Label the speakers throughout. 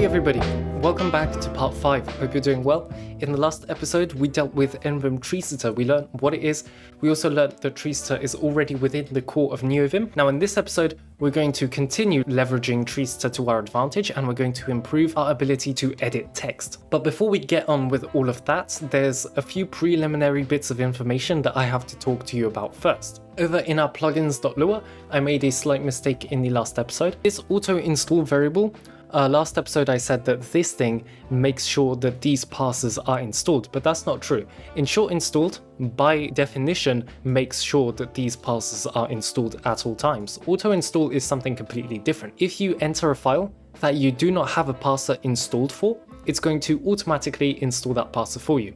Speaker 1: everybody, welcome back to part 5. Hope you're doing well. In the last episode we dealt with Neovim treesitter. We learned what it is. We also learned that treesitter is already within the core of Neovim. Now in this episode we're going to continue leveraging treesitter to our advantage, and we're going to improve our ability to edit text. But before we get on with all of that, there's a few preliminary bits of information that I have to talk to you about first. Over in our plugins.lua, I made a slight mistake in the last episode. This auto install variable, last episode I said that this thing makes sure that these parsers are installed, but that's not true. Ensure installed, by definition, makes sure that these parsers are installed at all times. Auto install is something completely different. If you enter a file that you do not have a parser installed for, it's going to automatically install that parser for you.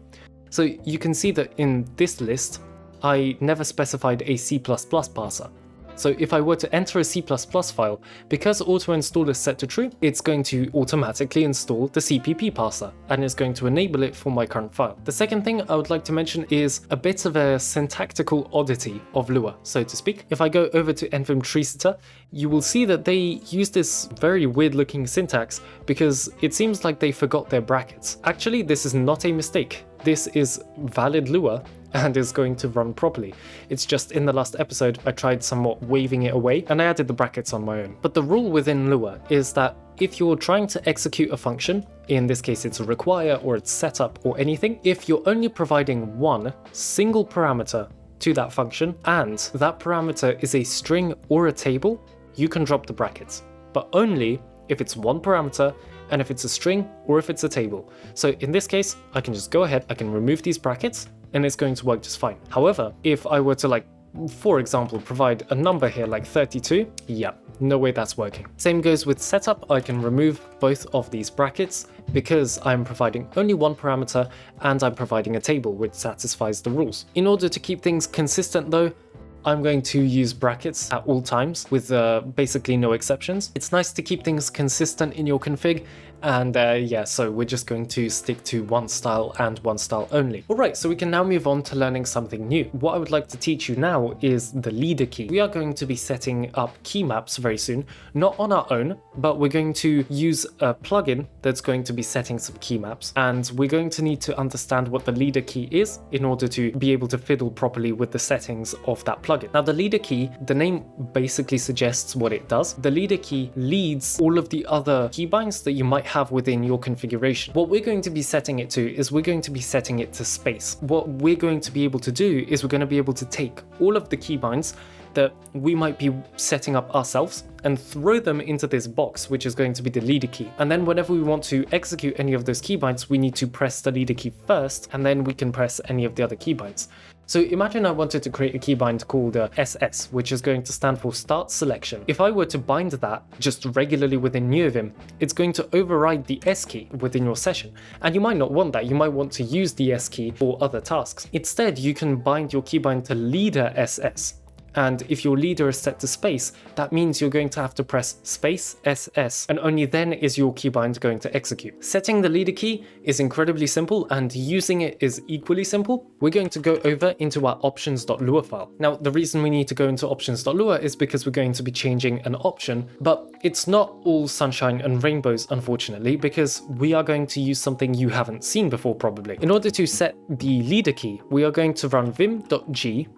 Speaker 1: So you can see that in this list, I never specified a C++ parser. So if I were to enter a C++ file, because auto install is set to true, it's going to automatically install the CPP parser, and it's going to enable it for my current file. The second thing I would like to mention is a bit of a syntactical oddity of Lua, so to speak. If I go over to Neovim treesitter, you will see that they use this very weird looking syntax because it seems like they forgot their brackets. Actually, this is not a mistake. This is valid Lua and is going to run properly. It's just in the last episode I tried somewhat waving it away and I added the brackets on my own. But the rule within Lua is that if you're trying to execute a function, in this case it's a require or it's setup or anything, if you're only providing one single parameter to that function and that parameter is a string or a table, you can drop the brackets, but only if it's one parameter and if it's a string or if it's a table. So in this case, I can just go ahead, I can remove these brackets and it's going to work just fine. However, if I were to for example, provide a number here like 32, yeah, no way that's working. Same goes with setup. I can remove both of these brackets because I'm providing only one parameter and I'm providing a table which satisfies the rules. In order to keep things consistent though, I'm going to use brackets at all times with basically no exceptions. It's nice to keep things consistent in your config, and yeah, so we're just going to stick to one style and one style only. Alright, so we can now move on to learning something new. What I would like to teach you now is the leader key. We are going to be setting up key maps very soon, not on our own, but we're going to use a plugin that's going to be setting some key maps, and we're going to need to understand what the leader key is in order to be able to fiddle properly with the settings of that plugin. Now the leader key, the name basically suggests what it does. The leader key leads all of the other keybinds that you might have within your configuration. What we're going to be setting it to is we're going to be setting it to space. What we're going to be able to do is we're going to be able to take all of the keybinds that we might be setting up ourselves and throw them into this box, which is going to be the leader key. And then whenever we want to execute any of those keybinds, we need to press the leader key first, and then we can press any of the other keybinds. So imagine I wanted to create a keybind called SS, which is going to stand for Start Selection. If I were to bind that just regularly within Neovim, it's going to override the S key within your session. And you might not want that. You might want to use the S key for other tasks. Instead, you can bind your keybind to leader SS. And if your leader is set to space, that means you're going to have to press space SS, and only then is your keybind going to execute. Setting the leader key is incredibly simple, and using it is equally simple. We're going to go over into our options.lua file. Now, the reason we need to go into options.lua is because we're going to be changing an option, but it's not all sunshine and rainbows, unfortunately, because we are going to use something you haven't seen before probably. In order to set the leader key, we are going to run vim.g.mapLeader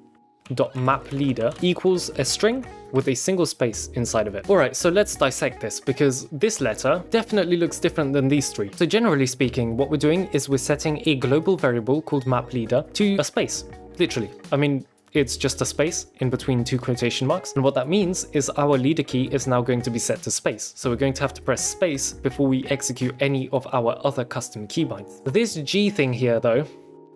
Speaker 1: equals a string with a single space inside of it. Alright, so let's dissect this, because this letter definitely looks different than these three. So generally speaking, what we're doing is we're setting a global variable called mapLeader to a space, literally. I mean, it's just a space in between two quotation marks, and what that means is our leader key is now going to be set to space. So we're going to have to press space before we execute any of our other custom keybinds. This G thing here though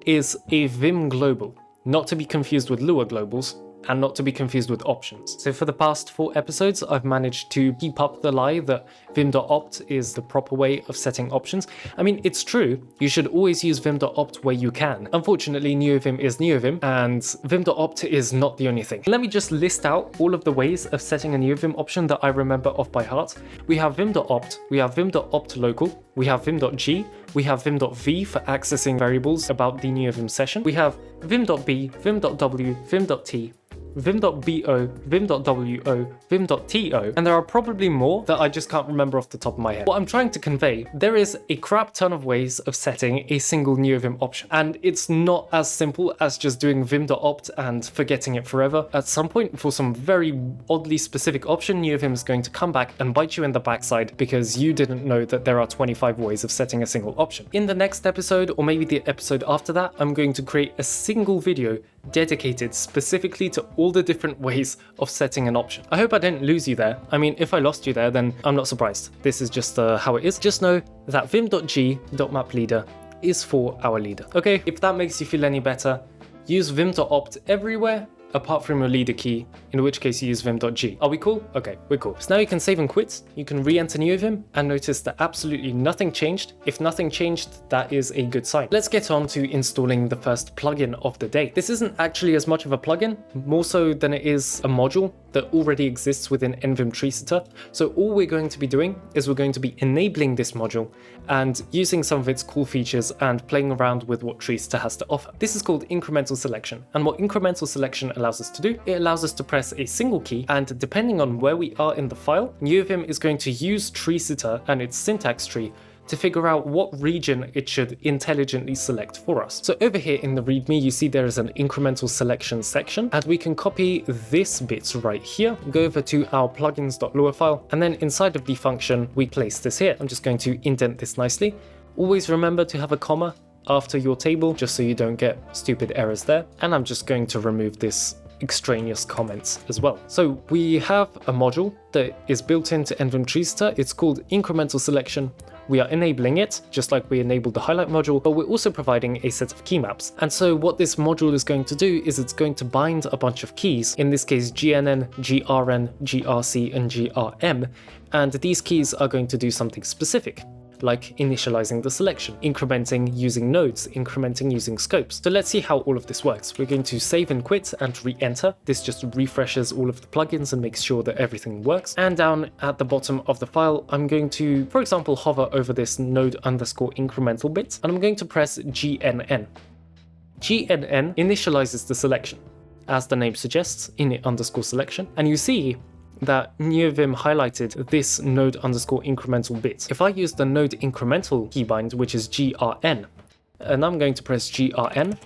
Speaker 1: is a Vim global. Not to be confused with Lua globals, and not to be confused with options. So for the past 4 episodes, I've managed to keep up the lie that vim.opt is the proper way of setting options. I mean, it's true, you should always use vim.opt where you can. Unfortunately, Neovim is Neovim, and vim.opt is not the only thing. Let me just list out all of the ways of setting a Neovim option that I remember off by heart. We have vim.opt, we have vim.opt local, we have vim.g, we have vim.v for accessing variables about the Neovim session, we have vim.b, vim.w, vim.t, vim.bo, vim.wo, vim.to, and there are probably more that I just can't remember off the top of my head. What I'm trying to convey, there is a crap ton of ways of setting a single Neovim option, and it's not as simple as just doing vim.opt and forgetting it forever. At some point, for some very oddly specific option, Neovim is going to come back and bite you in the backside because you didn't know that there are 25 ways of setting a single option. In the next episode, or maybe the episode after that, I'm going to create a single video dedicated specifically to all the different ways of setting an option. I hope I didn't lose you there. I mean, if I lost you there, then I'm not surprised. This is just how it is. Just know that vim.g.mapLeader is for our leader. Okay, if that makes you feel any better, use vim.opt everywhere apart from your leader key, in which case you use vim.g. Are we cool? Okay, we're cool. So now you can save and quit, you can re-enter Neovim and notice that absolutely nothing changed. If nothing changed, that is a good sign. Let's get on to installing the first plugin of the day. This isn't actually as much of a plugin, more so than it is a module that already exists within Neovim treesitter. So all we're going to be doing is we're going to be enabling this module and using some of its cool features and playing around with what treesitter has to offer. This is called Incremental Selection, and what Incremental Selection allows us to do, it allows us to press a single key, and depending on where we are in the file, Neovim is going to use treesitter and its syntax tree to figure out what region it should intelligently select for us. So over here in the README, you see there is an incremental selection section, and we can copy this bit right here, go over to our plugins.lua file, and then inside of the function, we place this here. I'm just going to indent this nicely. Always remember to have a comma after your table, just so you don't get stupid errors there. And I'm just going to remove this extraneous comments as well. So we have a module that is built into Neovim treesitter. It's called Incremental Selection. We are enabling it, just like we enabled the highlight module, but we're also providing a set of key maps. And so what this module is going to do is it's going to bind a bunch of keys, in this case GNN, GRN, GRC, and GRM, and these keys are going to do something specific, like initializing the selection, incrementing using nodes, incrementing using scopes. So let's see how all of this works. We're going to save and quit and re-enter. This just refreshes all of the plugins and makes sure that everything works. And down at the bottom of the file, I'm going to, for example, hover over this node underscore incremental bit, and I'm going to press GNN. GNN initializes the selection, as the name suggests, init underscore selection, and you see that Neovim highlighted this node underscore incremental bit. If I use the node incremental keybind, which is GRN, and I'm going to press GRN,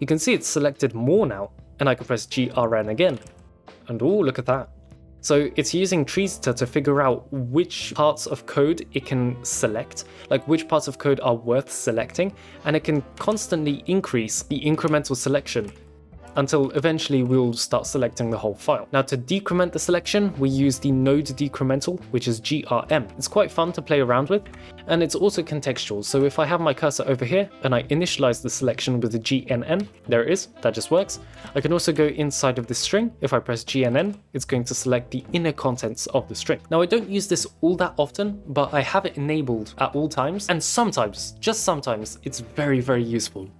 Speaker 1: you can see it's selected more now, and I can press GRN again. And oh, look at that. So it's using treesitter to figure out which parts of code it can select, like which parts of code are worth selecting, and it can constantly increase the incremental selection until eventually we'll start selecting the whole file. Now to decrement the selection, we use the node decremental, which is GRM. It's quite fun to play around with, and it's also contextual. So if I have my cursor over here and I initialize the selection with the GNN, there it is, that just works. I can also go inside of the string. If I press GNN, it's going to select the inner contents of the string. Now I don't use this all that often, but I have it enabled at all times, and sometimes, just sometimes, it's very, very useful.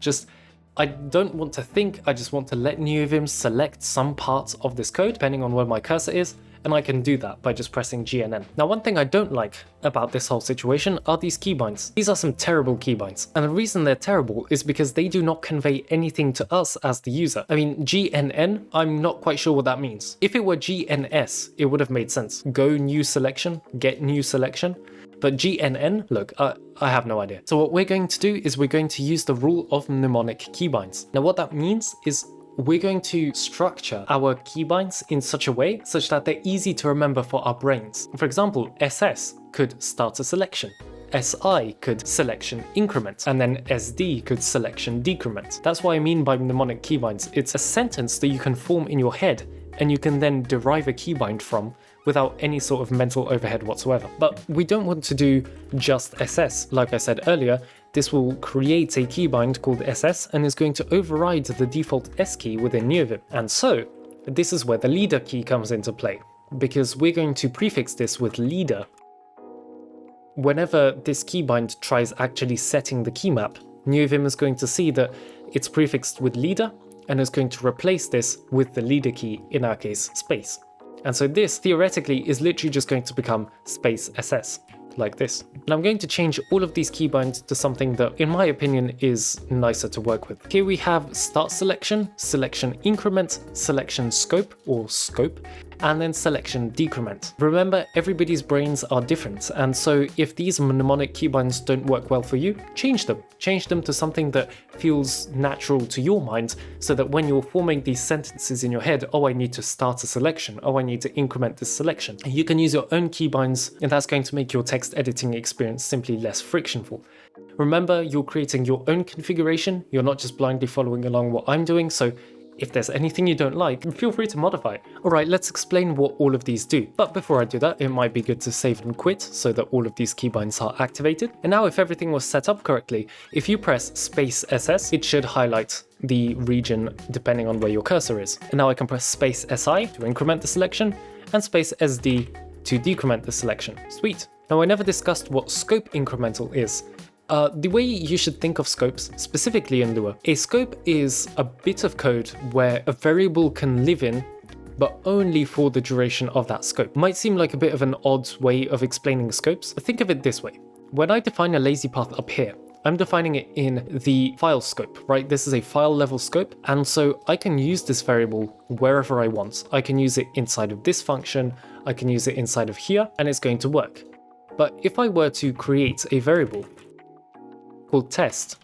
Speaker 1: I don't want to think, I just want to let Neovim select some parts of this code, depending on where my cursor is, and I can do that by just pressing GNN. Now, one thing I don't like about this whole situation are these keybinds. These are some terrible keybinds, and the reason they're terrible is because they do not convey anything to us as the user. I mean, GNN, I'm not quite sure what that means. If it were GNS, it would have made sense. Go new selection, get new selection. But GNN, look, I have no idea. So what we're going to do is we're going to use the rule of mnemonic keybinds. Now what that means is we're going to structure our keybinds in such a way such that they're easy to remember for our brains. For example, SS could start a selection. SI could selection increment, and then SD could selection decrement. That's what I mean by mnemonic keybinds. It's a sentence that you can form in your head and you can then derive a keybind from without any sort of mental overhead whatsoever. But we don't want to do just SS. Like I said earlier, this will create a keybind called SS and is going to override the default S key within Neovim. And so this is where the leader key comes into play, because we're going to prefix this with leader. Whenever this keybind tries actually setting the key map, Neovim is going to see that it's prefixed with leader and is going to replace this with the leader key, in our case, space. And so this, theoretically, is literally just going to become space SS, like this. And I'm going to change all of these keybinds to something that, in my opinion, is nicer to work with. Here we have start selection, selection increment, selection scope or scope, and then selection decrement. Remember, everybody's brains are different, and so if these mnemonic keybinds don't work well for you, change them. Change them to something that feels natural to your mind, so that when you're forming these sentences in your head, oh, I need to start a selection, oh, I need to increment this selection, you can use your own keybinds, and that's going to make your text editing experience simply less frictionful. Remember, you're creating your own configuration, you're not just blindly following along what I'm doing, so if there's anything you don't like, feel free to modify it. Alright, let's explain what all of these do. But before I do that, it might be good to save and quit so that all of these keybinds are activated. And now if everything was set up correctly, if you press space SS, it should highlight the region depending on where your cursor is. And now I can press space SI to increment the selection and space SD to decrement the selection. Sweet. Now I never discussed what scope incremental is. The way you should think of scopes, specifically in Lua, a scope is a bit of code where a variable can live in, but only for the duration of that scope. Might seem like a bit of an odd way of explaining scopes, but think of it this way. When I define a lazy path up here, I'm defining it in the file scope, right? This is a file level scope, and so I can use this variable wherever I want. I can use it inside of this function, I can use it inside of here, and it's going to work. But if I were to create a variable called test,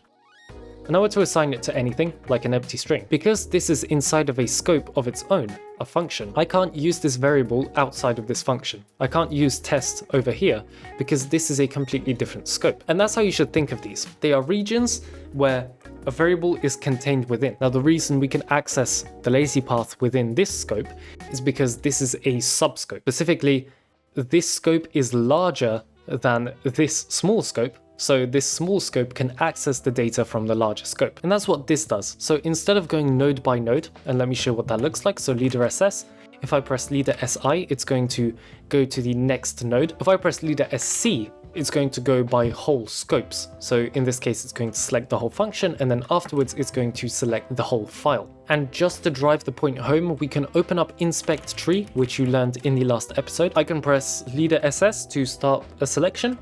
Speaker 1: and I were to assign it to anything, like an empty string, because this is inside of a scope of its own, a function, I can't use this variable outside of this function. I can't use test over here, because this is a completely different scope. And that's how you should think of these. They are regions where a variable is contained within. Now the reason we can access the lazy path within this scope is because this is a subscope. Specifically, this scope is larger than this small scope, so this small scope can access the data from the larger scope. And that's what this does. So instead of going node by node, and let me show what that looks like. So leader SS, if I press leader SI, it's going to go to the next node. If I press leader SC, it's going to go by whole scopes. So in this case, it's going to select the whole function, and then afterwards it's going to select the whole file. And just to drive the point home, we can open up inspect tree, which you learned in the last episode. I can press leader SS to start a selection,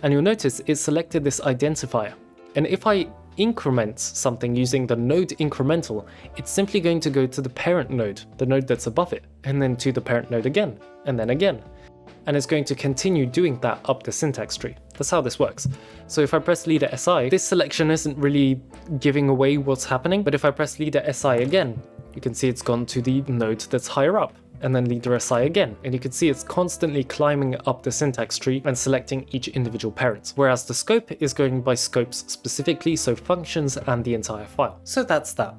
Speaker 1: and you'll notice it selected this identifier. And if I increment something using the node incremental, it's simply going to go to the parent node, the node that's above it, and then to the parent node again, and then again. And it's going to continue doing that up the syntax tree. That's how this works. So if I press leader SI, this selection isn't really giving away what's happening, but if I press leader SI again, you can see it's gone to the node that's higher up, and then leader SI again, and you can see it's constantly climbing up the syntax tree and selecting each individual parent, whereas the scope is going by scopes specifically, so functions and the entire file. So that's that.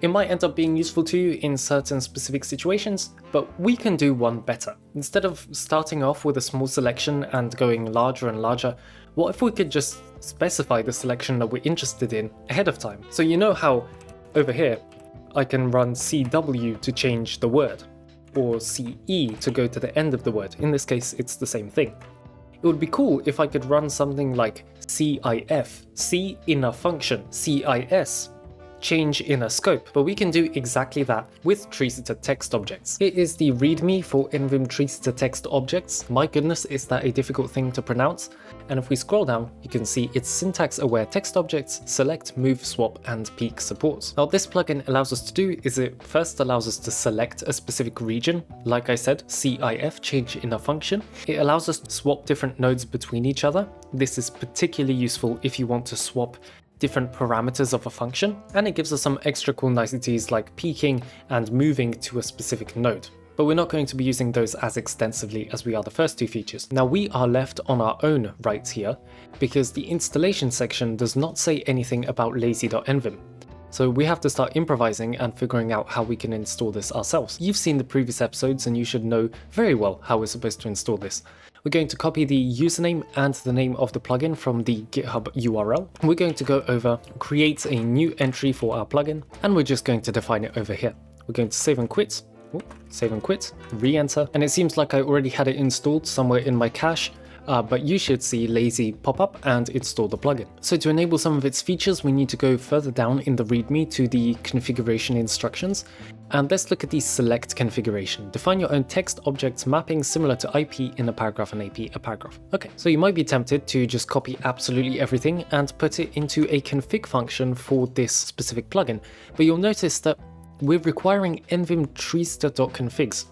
Speaker 1: It might end up being useful to you in certain specific situations, but we can do one better. Instead of starting off with a small selection and going larger and larger, what if we could just specify the selection that we're interested in ahead of time? So you know how over here I can run CW to change the word, or CE to go to the end of the word. In this case, it's the same thing. It would be cool if I could run something like CIF, C in a function, CIS, change in a scope, but we can do exactly that with treesitter text objects. It is the readme for Neovim treesitter text objects. My goodness, is that a difficult thing to pronounce? And if we scroll down, you can see it's syntax-aware text objects, select, move, swap, and peek supports. Now, what this plugin allows us to do is it first allows us to select a specific region. Like I said, CIF, change in a function. It allows us to swap different nodes between each other. This is particularly useful if you want to swap different parameters of a function, and it gives us some extra cool niceties like peeking and moving to a specific node. But we're not going to be using those as extensively as we are the first two features. Now we are left on our own right here, because the installation section does not say anything about lazy.envim. So we have to start improvising and figuring out how we can install this ourselves. You've seen the previous episodes and you should know very well how we're supposed to install this. We're going to copy the username and the name of the plugin from the GitHub URL. We're going to go over, create a new entry for our plugin, and we're just going to define it over here. We're going to save and quit, re-enter, and it seems like I already had it installed somewhere in my cache. but you should see lazy pop up and install the plugin. So to enable some of its features, we need to go further down in the README to the configuration instructions. And let's look at the select configuration. Define your own text objects mapping similar to IP in a paragraph and AP a paragraph. Okay, so you might be tempted to just copy absolutely everything and put it into a config function for this specific plugin, but you'll notice that we're requiring nvim treesitter.configs.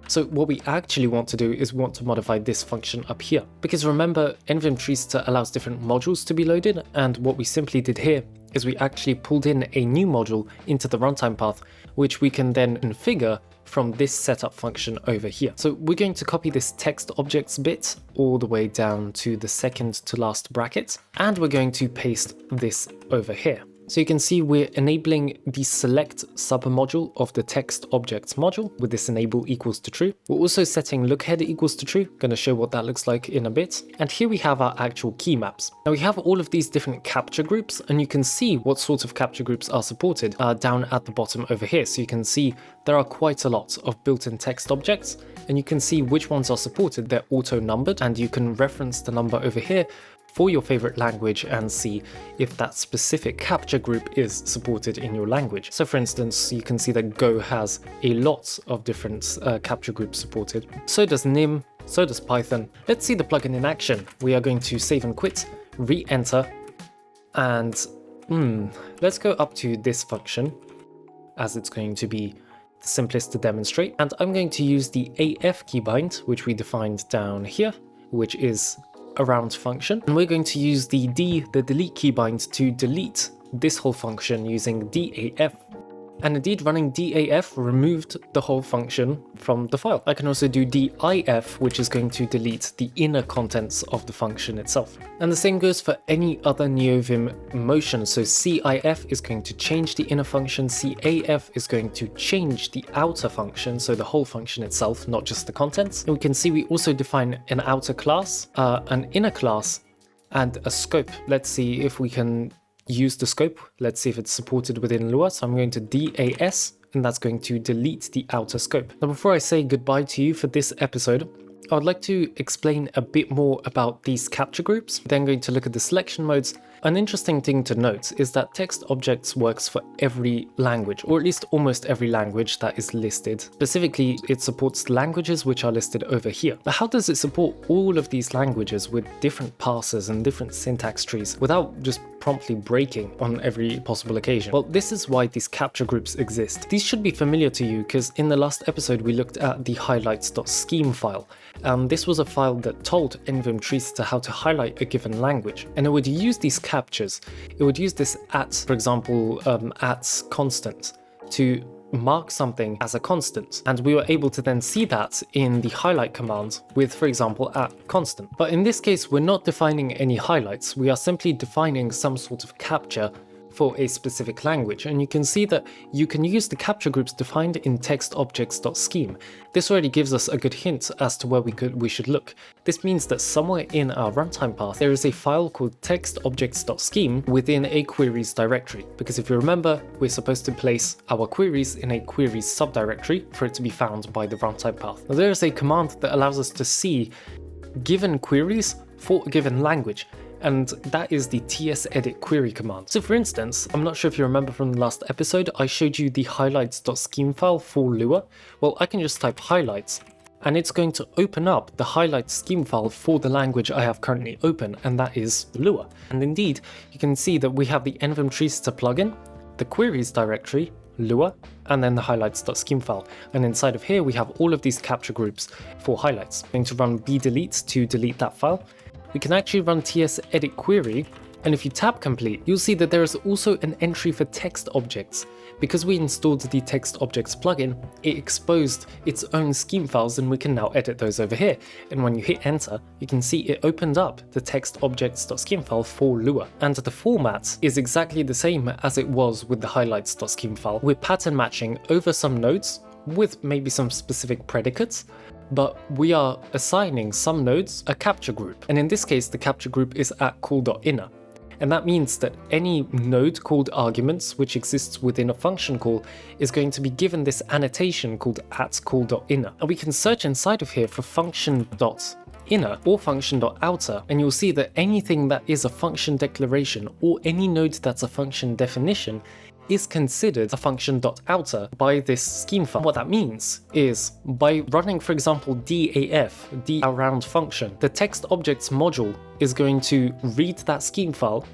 Speaker 1: So what we actually want to do is we want to modify this function up here. Because remember, nvim treesitter allows different modules to be loaded, and what we simply did here is we actually pulled in a new module into the runtime path, which we can then configure from this setup function over here. So we're going to copy this text objects bit all the way down to the second to last bracket, and we're going to paste this over here. So you can see we're enabling the select submodule of the text objects module with this enable equals to true. We're also setting look header equals to true, going to show what that looks like in a bit. And here we have our actual key maps. Now we have all of these different capture groups, and you can see what sort of capture groups are supported down at the bottom over here. So you can see there are quite a lot of built-in text objects, and you can see which ones are supported. They're auto-numbered, and you can reference the number over here for your favorite language and see if that specific capture group is supported in your language. So for instance, you can see that Go has a lot of different capture groups supported. So does Nim, so does Python. Let's see the plugin in action. We are going to save and quit, re-enter, and let's go up to this function, as it's going to be the simplest to demonstrate. And I'm going to use the AF keybind, which we defined down here, which is around function, and we're going to use the delete keybind to delete this whole function using DAF. And indeed, running DAF removed the whole function from the file. I can also do DIF, which is going to delete the inner contents of the function itself. And the same goes for any other Neovim motion. So CIF is going to change the inner function, CAF is going to change the outer function, so the whole function itself, not just the contents. And we can see we also define an outer class, an inner class, and a scope. Let's see if we can use the scope. Let's see if it's supported within Lua. So I'm going to DAS, and that's going to delete the outer scope. Now, before I say goodbye to you for this episode, I would like to explain a bit more about these capture groups. Then going to look at the selection modes. An interesting thing to note is that text objects works for every language, or at least almost every language that is listed. Specifically, it supports languages which are listed over here. But how does it support all of these languages with different parsers and different syntax trees without just promptly breaking on every possible occasion? Well, this is why these capture groups exist. These should be familiar to you because in the last episode we looked at the highlights.scheme file. This was a file that told nvim treesitter how to highlight a given language, and it would use these captures. It would use this at, for example, at constant to mark something as a constant, and we were able to then see that in the highlight command with, for example, at constant. But in this case, we're not defining any highlights, we are simply defining some sort of capture for a specific language, and you can see that you can use the capture groups defined in textobjects.scheme. This already gives us a good hint as to where we should look. This means that somewhere in our runtime path there is a file called textobjects.scheme within a queries directory, because if you remember, we're supposed to place our queries in a queries subdirectory for it to be found by the runtime path. Now there is a command that allows us to see given queries for a given language, and that is the tsedit query command. So for instance, I'm not sure if you remember from the last episode, I showed you the highlights.scheme file for Lua. Well, I can just type highlights, and it's going to open up the highlights scheme file for the language I have currently open, and that is Lua. And indeed, you can see that we have the nvim treesitter plugin, the queries directory, Lua, and then the highlights.scheme file. And inside of here, we have all of these capture groups for highlights. I'm going to run bdelete to delete that file. We can actually run tsedit query, and if you tab complete, you'll see that there is also an entry for text objects. Because we installed the text objects plugin, it exposed its own scheme files, and we can now edit those over here. And when you hit enter, you can see it opened up the textobjects.scheme file for Lua. And the format is exactly the same as it was with the highlights.scheme file. We're pattern matching over some nodes with maybe some specific predicates, but we are assigning some nodes a capture group. And in this case, the capture group is at call.inner. And that means that any node called arguments which exists within a function call is going to be given this annotation called at call.inner. And we can search inside of here for function dot function.inner or function.outer, and you'll see that anything that is a function declaration or any node that's a function definition is considered a function.outer by this scheme file. What that means is by running, for example, DAF, D around function, the text objects module is going to read that scheme file,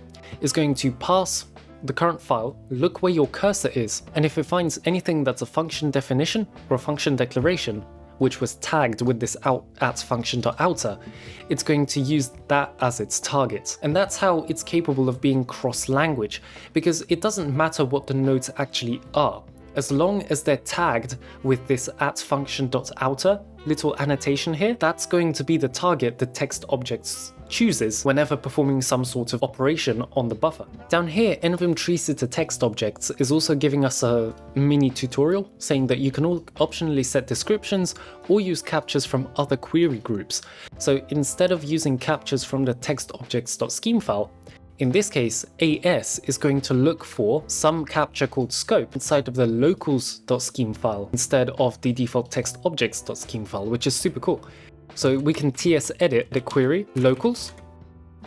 Speaker 1: is going to pass the current file, look where your cursor is, and if it finds anything that's a function definition or a function declaration, which was tagged with this at function.outer, it's going to use that as its target. And that's how it's capable of being cross-language, because it doesn't matter what the nodes actually are. As long as they're tagged with this at function.outer little annotation here, that's going to be the target the text objects chooses whenever performing some sort of operation on the buffer. Down here, Neovim treesitter text objects is also giving us a mini tutorial saying that you can optionally set descriptions or use captures from other query groups. So instead of using captures from the textobjects.scheme file, in this case, AS is going to look for some capture called scope inside of the locals.scheme file instead of the default textobjects.scheme file, which is super cool. So we can TS edit the query locals,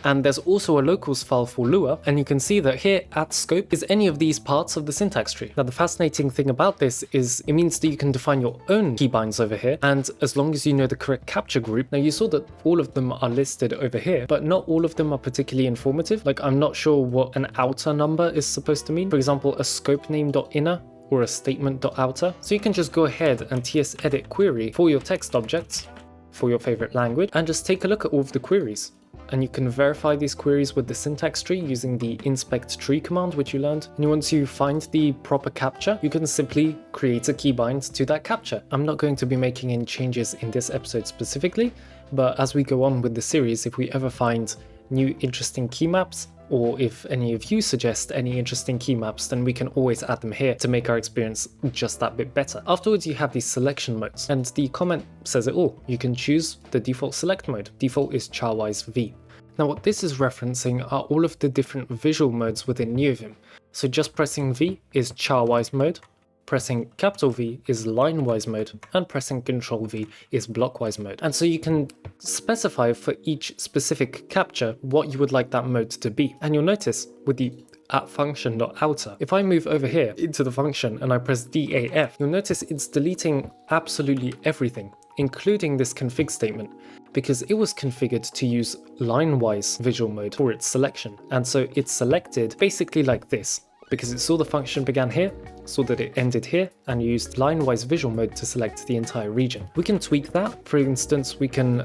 Speaker 1: and there's also a locals file for Lua, and you can see that here at scope is any of these parts of the syntax tree. Now the fascinating thing about this is it means that you can define your own keybinds over here, and as long as you know the correct capture group. Now you saw that all of them are listed over here, but not all of them are particularly informative. Like I'm not sure what an outer number is supposed to mean. For example, a scope name.inner or a statement.outer. So you can just go ahead and TS edit query for your text objects for your favorite language and just take a look at all of the queries. And you can verify these queries with the syntax tree using the inspect tree command, which you learned. And once you find the proper capture, you can simply create a keybind to that capture. I'm not going to be making any changes in this episode specifically, but as we go on with the series, if we ever find new interesting key maps, or if any of you suggest any interesting key maps, then we can always add them here to make our experience just that bit better. Afterwards, you have these selection modes, and the comment says it all. You can choose the default select mode. Default is charwise V. Now what this is referencing are all of the different visual modes within Neovim. So just pressing V is charwise mode, pressing capital V is linewise mode, and pressing Ctrl V is blockwise mode. And so you can specify for each specific capture what you would like that mode to be. And you'll notice with the at function.outer, if I move over here into the function and I press DAF, you'll notice it's deleting absolutely everything, including this config statement, because it was configured to use linewise visual mode for its selection. And so it's selected basically like this, because it saw the function began here, saw that it ended here, and used line-wise visual mode to select the entire region. We can tweak that. For instance, we can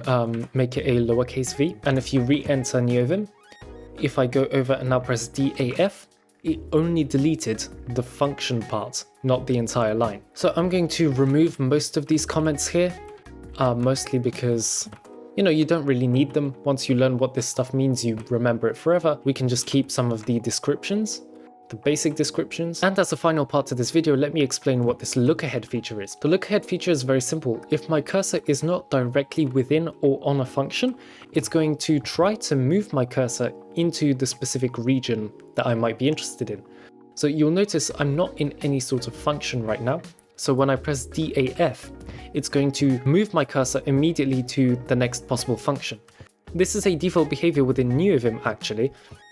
Speaker 1: make it a lowercase v, and if you re-enter Neovim, if I go over and now press DAF, it only deleted the function part, not the entire line. So I'm going to remove most of these comments here, mostly because you don't really need them. Once you learn what this stuff means, you remember it forever. We can just keep some of the descriptions, the basic descriptions. And as a final part to this video, let me explain what this look ahead feature is. The look ahead feature is very simple. If my cursor is not directly within or on a function, it's going to try to move my cursor into the specific region that I might be interested in. So you'll notice I'm not in any sort of function right now. So when I press DAF, it's going to move my cursor immediately to the next possible function. This is a default behavior within Neovim actually.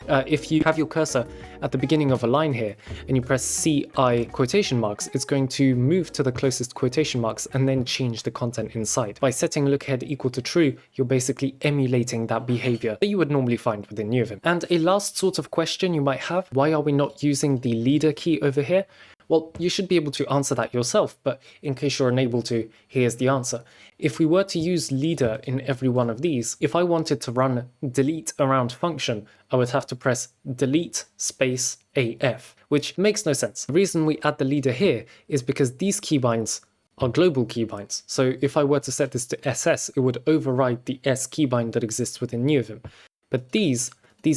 Speaker 1: If you have your cursor at the beginning of a line here and you press CI quotation marks, it's going to move to the closest quotation marks and then change the content inside. By setting lookahead equal to true, you're basically emulating that behavior that you would normally find within Neovim. And a last sort of question you might have, why are we not using the leader key over here? Well, you should be able to answer that yourself, but in case you're unable to, here's the answer. If we were to use leader in every one of these, if I wanted to run delete around function, I would have to press delete space AF, which makes no sense. The reason we add the leader here is because these keybinds are global keybinds. So if I were to set this to SS, it would override the S keybind that exists within Neovim. But these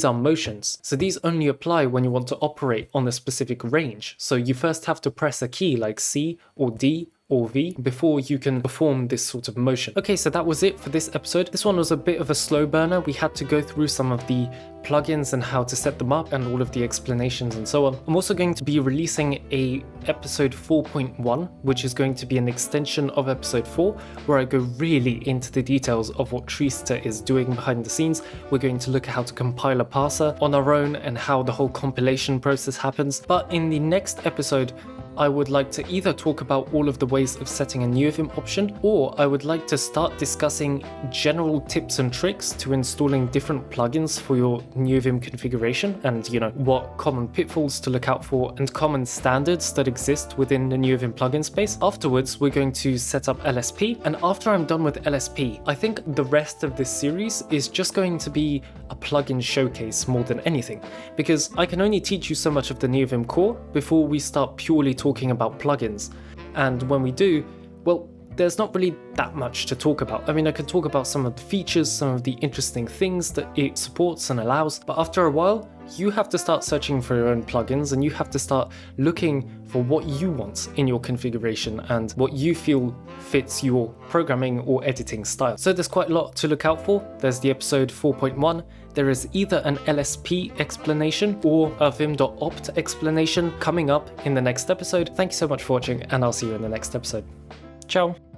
Speaker 1: are motions. So these only apply when you want to operate on a specific range. So you first have to press a key like C or D or V before you can perform this sort of motion. Okay, so that was it for this episode. This one was a bit of a slow burner. We had to go through some of the plugins and how to set them up and all of the explanations and so on. I'm also going to be releasing a episode 4.1, which is going to be an extension of episode 4, where I go really into the details of what treesitter is doing behind the scenes. We're going to look at how to compile a parser on our own and how the whole compilation process happens. But in the next episode, I would like to either talk about all of the ways of setting a Neovim option, or I would like to start discussing general tips and tricks to installing different plugins for your Neovim configuration, and what common pitfalls to look out for and common standards that exist within the Neovim plugin space. Afterwards, we're going to set up LSP, and after I'm done with LSP, I think the rest of this series is just going to be a plugin showcase more than anything, because I can only teach you so much of the Neovim core before we start purely talking about plugins. And when we do, well, there's not really that much to talk about. I mean, I can talk about some of the features, some of the interesting things that it supports and allows, but after a while, you have to start searching for your own plugins and you have to start looking for what you want in your configuration and what you feel fits your programming or editing style. So there's quite a lot to look out for. There's the episode 4.1. There is either an LSP explanation or a vim.opt explanation coming up in the next episode. Thank you so much for watching, and I'll see you in the next episode. Ciao!